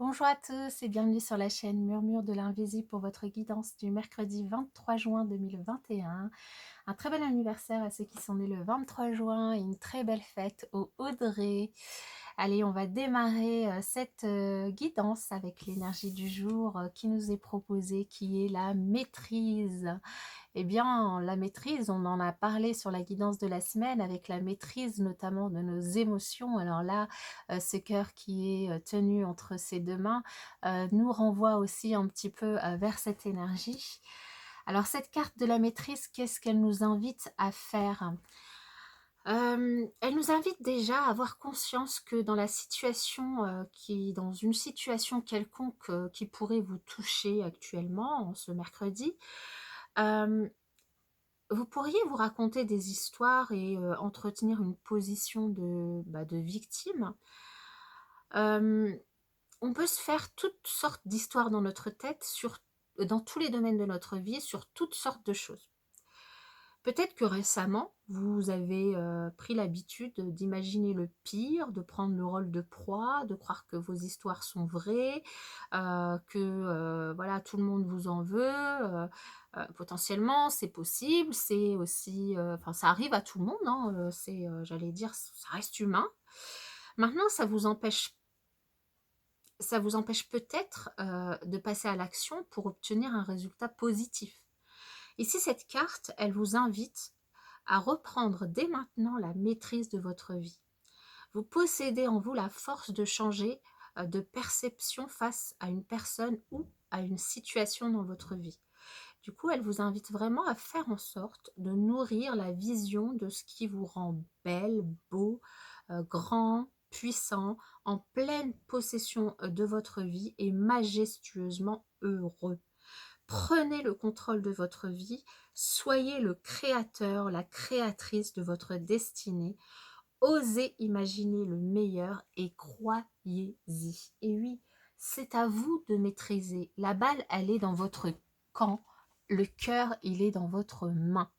Bonjour à tous et bienvenue sur la chaîne Murmure de l'Invisible pour votre guidance du mercredi 23 juin 2021. Un très bel anniversaire à ceux qui sont nés le 23 juin et une très belle fête au Audrey. Allez, on va démarrer cette guidance avec l'énergie du jour qui nous est proposée, qui est la maîtrise. Eh bien, la maîtrise, on en a parlé sur la guidance de la semaine, avec la maîtrise notamment de nos émotions. Alors là, ce cœur qui est tenu entre ses deux mains nous renvoie aussi un petit peu vers cette énergie. Alors cette carte de la maîtrise, qu'est-ce qu'elle nous invite à faire? Elle nous invite déjà à avoir conscience que dans la situation, dans une situation quelconque qui pourrait vous toucher actuellement, en ce mercredi, euh, vous pourriez vous raconter des histoires et entretenir une position de victime. Euh, on peut se faire toutes sortes d'histoires dans notre tête, dans tous les domaines de notre vie, sur toutes sortes de choses. Peut-être que récemment, vous avez pris l'habitude d'imaginer le pire, de prendre le rôle de proie, de croire que vos histoires sont vraies, que voilà, tout le monde vous en veut. Potentiellement, c'est possible, c'est aussi, enfin, ça arrive à tout le monde, hein, j'allais dire, ça reste humain. Maintenant, ça vous empêche peut-être de passer à l'action pour obtenir un résultat positif. Ici, cette carte, elle vous invite à reprendre dès maintenant la maîtrise de votre vie. Vous possédez en vous la force de changer de perception face à une personne ou à une situation dans votre vie. Du coup, elle vous invite vraiment à faire en sorte de nourrir la vision de ce qui vous rend belle, beau, grand, puissant, en pleine possession de votre vie et majestueusement heureux. Prenez le contrôle de votre vie, soyez le créateur, la créatrice de votre destinée. Osez imaginer le meilleur et croyez-y. Et oui, c'est à vous de maîtriser. La balle, elle est dans votre camp. Le cœur, il est dans votre main.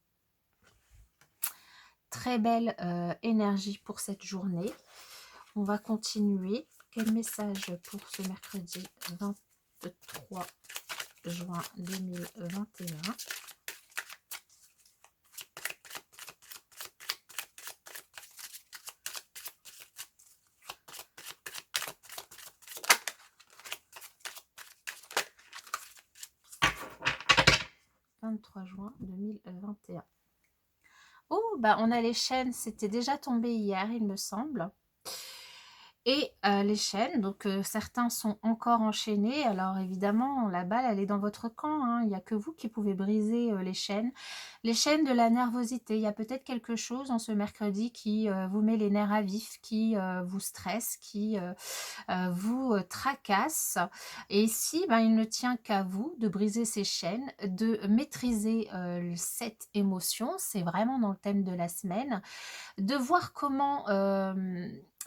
Très belle énergie pour cette journée. On va continuer. Quel message pour ce mercredi 23 juin 2021? 23 juin 2021. Oh, bah on a les chaînes, c'était déjà tombé hier, il me semble. Et les chaînes, donc certains sont encore enchaînés. Alors évidemment, la balle, elle est dans votre camp, hein. Il n'y a que vous qui pouvez briser les chaînes. Les chaînes de la nervosité. Il y a peut-être quelque chose en ce mercredi qui vous met les nerfs à vif, qui vous stresse, qui vous tracasse. Et ici, ben, il ne tient qu'à vous de briser ces chaînes, de maîtriser cette émotion. C'est vraiment dans le thème de la semaine. De voir comment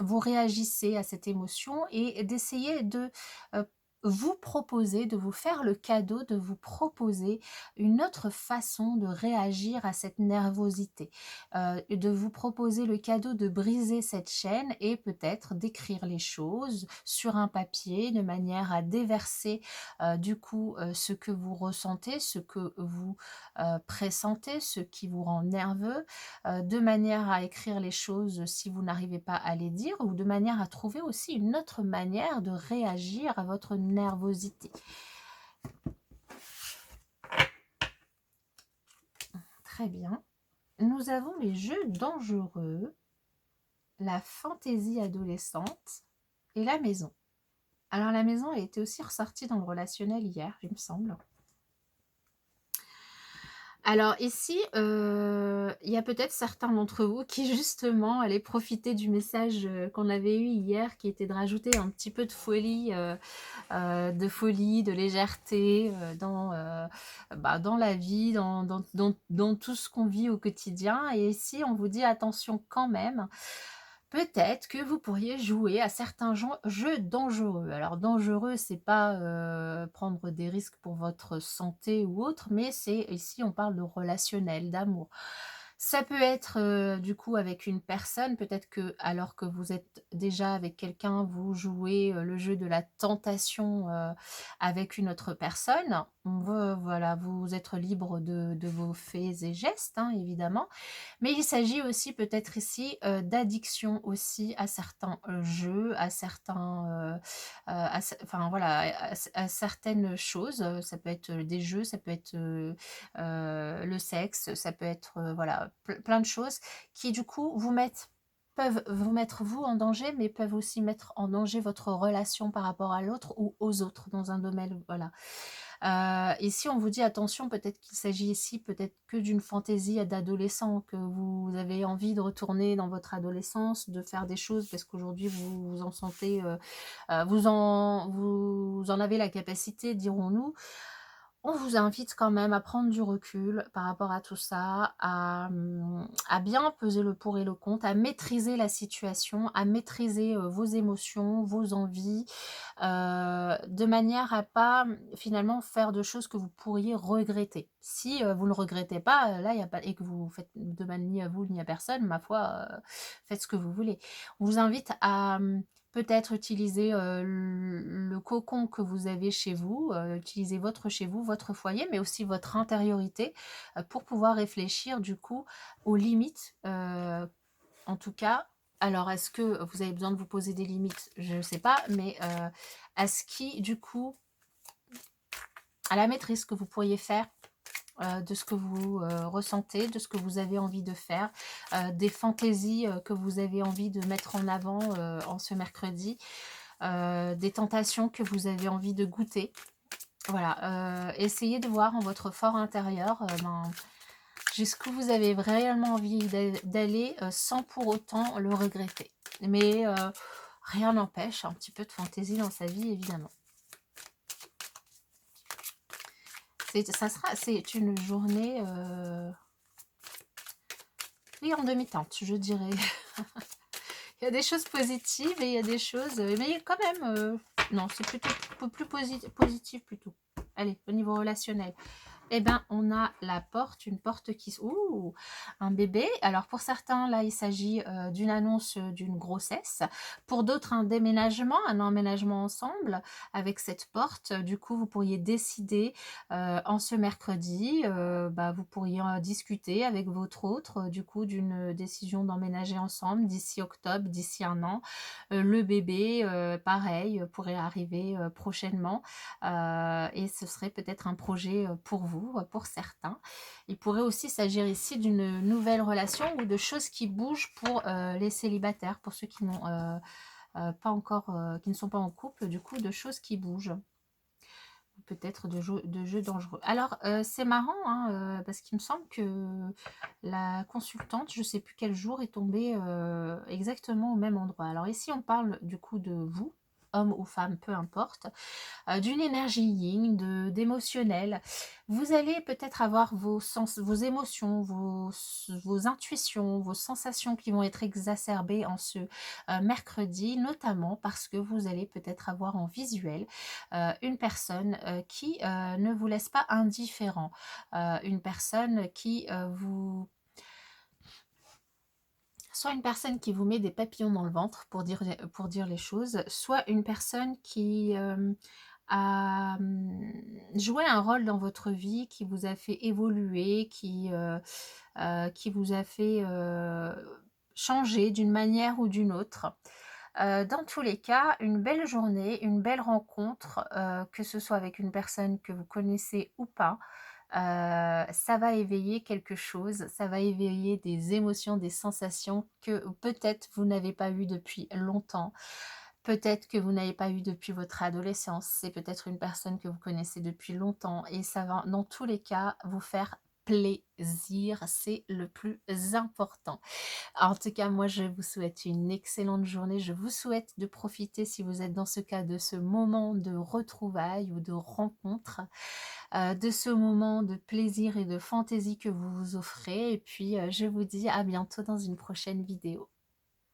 vous réagissez à cette émotion et d'essayer de euh, vous proposer, de vous faire le cadeau, de vous proposer une autre façon de réagir à cette nervosité, de vous proposer le cadeau de briser cette chaîne et peut-être d'écrire les choses sur un papier de manière à déverser du coup ce que vous ressentez, ce que vous pressentez, ce qui vous rend nerveux, de manière à écrire les choses si vous n'arrivez pas à les dire, ou de manière à trouver aussi une autre manière de réagir à votre nervosité. Très bien. Nous avons les jeux dangereux, la fantaisie adolescente et la maison. Alors la maison a été aussi ressortie dans le relationnel hier, il me semble. Alors ici, il y a peut-être certains d'entre vous qui justement allaient profiter du message qu'on avait eu hier, qui était de rajouter un petit peu de folie, de légèreté dans la vie, dans tout ce qu'on vit au quotidien. Et ici, on vous dit attention quand même. Peut-être que vous pourriez jouer à certains jeux dangereux. Alors dangereux, c'est pas prendre des risques pour votre santé ou autre, mais c'est ici on parle de relationnel, d'amour. Ça peut être, du coup avec une personne, peut-être que alors que vous êtes déjà avec quelqu'un, vous jouez, le jeu de la tentation, avec une autre personne. Voilà, vous êtes libre de vos faits et gestes, hein, évidemment. Mais il s'agit aussi peut-être ici, d'addiction aussi à certains, jeux, à certains, enfin voilà, à certaines choses, ça peut être, des jeux, ça peut être, le sexe, ça peut être, voilà, plein de choses qui du coup peuvent vous mettre vous en danger, mais peuvent aussi mettre en danger votre relation par rapport à l'autre ou aux autres dans un domaine, voilà. Ici, on vous dit attention, peut-être qu'il s'agit ici peut-être que d'une fantaisie d'adolescent, que vous avez envie de retourner dans votre adolescence, de faire des choses parce qu'aujourd'hui vous vous en sentez, vous en avez la capacité, dirons-nous. On vous invite quand même à prendre du recul par rapport à tout ça, à bien peser le pour et le contre, à maîtriser la situation, à maîtriser, vos émotions, vos envies, de manière à pas, finalement faire de choses que vous pourriez regretter. Si, vous ne regrettez pas, là, il y a pas et que vous faites de mal ni à vous ni à personne, ma foi, faites ce que vous voulez. On vous invite à, peut-être utiliser, le cocon que vous avez chez vous, utiliser votre chez vous, votre foyer, mais aussi votre intériorité, pour pouvoir réfléchir du coup aux limites, en tout cas. Alors est-ce que vous avez besoin de vous poser des limites? Je ne sais pas, mais, à ce qui du coup à la maîtrise que vous pourriez faire, de ce que vous, ressentez, de ce que vous avez envie de faire, des fantaisies, que vous avez envie de mettre en avant, en ce mercredi, des tentations que vous avez envie de goûter. Voilà, essayez de voir en votre fort intérieur, jusqu'où vous avez réellement envie d'aller, sans pour autant le regretter. Mais, rien n'empêche un petit peu de fantaisie dans sa vie, évidemment. C'est une journée, oui, en demi-teinte, je dirais. Il y a des choses positives et il y a des choses, mais quand même, non, c'est plutôt plus positif plutôt. Allez, au niveau relationnel. Eh ben, on a la porte, une porte qui... Ouh, un bébé. Alors, pour certains, là, il s'agit d'une annonce d'une grossesse. Pour d'autres, un déménagement, un emménagement ensemble avec cette porte. Du coup, vous pourriez décider en ce mercredi, vous pourriez discuter avec votre autre, du coup, d'une décision d'emménager ensemble d'ici octobre, d'ici un an. Le bébé, pareil, pourrait arriver prochainement. Et ce serait peut-être un projet pour vous, pour certains. Il pourrait aussi s'agir ici d'une nouvelle relation ou de choses qui bougent pour les célibataires, pour ceux qui n'ont pas encore, qui ne sont pas en couple, du coup, de choses qui bougent. Peut-être de jeux dangereux. Alors, c'est marrant, hein, parce qu'il me semble que la consultante, je ne sais plus quel jour, est tombée exactement au même endroit. Alors ici, on parle du coup de vous, homme ou femme, peu importe, d'une énergie yin, d'émotionnel. Vous allez peut-être avoir vos sens, vos émotions, vos intuitions, vos sensations qui vont être exacerbées en ce mercredi, notamment parce que vous allez peut-être avoir en visuel une personne qui ne vous laisse pas indifférent, une personne qui soit une personne qui vous met des papillons dans le ventre pour dire les choses, soit une personne qui a joué un rôle dans votre vie, qui vous a fait évoluer, qui vous a fait changer d'une manière ou d'une autre. Dans tous les cas, une belle journée, une belle rencontre, que ce soit avec une personne que vous connaissez ou pas, ça va éveiller quelque chose, ça va éveiller des émotions, des sensations que peut-être vous n'avez pas eues depuis longtemps. Peut-être que vous n'avez pas eu depuis votre adolescence. C'est peut-être une personne que vous connaissez depuis longtemps et ça va dans tous les cas vous faire plaisir, c'est le plus important. En tout cas, moi, je vous souhaite une excellente journée. Je vous souhaite de profiter, si vous êtes dans ce cas, de ce moment de retrouvailles ou de rencontre, de ce moment de plaisir et de fantaisie que vous vous offrez. Et puis, je vous dis à bientôt dans une prochaine vidéo.